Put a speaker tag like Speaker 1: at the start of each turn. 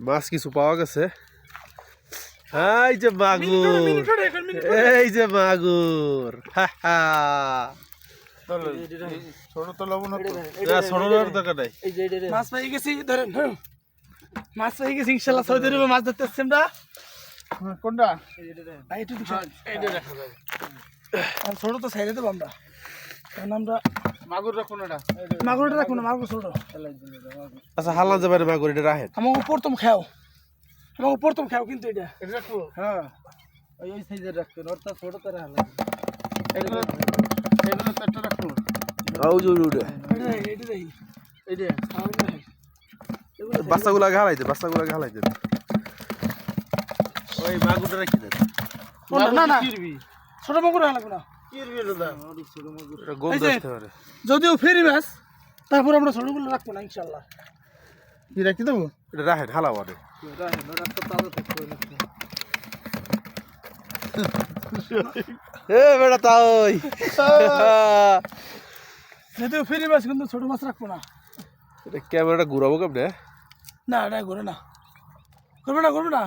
Speaker 1: মাছ কিছু পাওয়া গেছে। এই যে মাগুর, এই যে মাগুর,
Speaker 2: মাছ পেয়ে গেছি, ধরেন মাছ পেয়ে গেছি ইনশাল্লাহ। সৌদি আরবে মাছ ধরতে আসছি আমরা।
Speaker 3: কোনটা
Speaker 2: ছোট তো সাইডে দেবো আমরা, কারণ আমরা
Speaker 3: মাগুর রাখুন এটা
Speaker 2: মাগুরটা রাখবো না, মাগুর ছোট।
Speaker 1: আচ্ছা হালান যাবে মাগুর, এটা রাখেন।
Speaker 2: আমাকে প্রথম খাও, আমাকে প্রথম খাও কিন্তু এটা।
Speaker 3: এটা রাখবো
Speaker 2: হ্যাঁ
Speaker 3: ওই সাইজের রাখবেন, ওরটা ছোট তারা হালা এগুলো চারটা রাখবো।
Speaker 2: এটা দেখি
Speaker 3: এই যে
Speaker 1: বাচ্চাগুলাকে হালাইতে, বাচ্চাগুলাকে হালাইতে। ওই মাগুরটা রাখি দেন।
Speaker 2: না না ছোট মাগুর লাগবে না,
Speaker 1: এটা গন্ধ আসতে পারে।
Speaker 2: যদিও ফেরি মাছ, তারপর আমরা ছোটগুলো রাখবো না ইনশাল্লাহ।
Speaker 3: কি রাখতে দেবো?
Speaker 1: এটা রাখেন, হালাও অনেক। এ বেটা তাই
Speaker 2: যদিও ফেরি মাছ, কিন্তু ছোট মাছ রাখবো না।
Speaker 1: এটা ক্যামেরাটা ঘুরাবো কেমনে?
Speaker 2: না এটা ঘুরে না, করবে না, করবে না।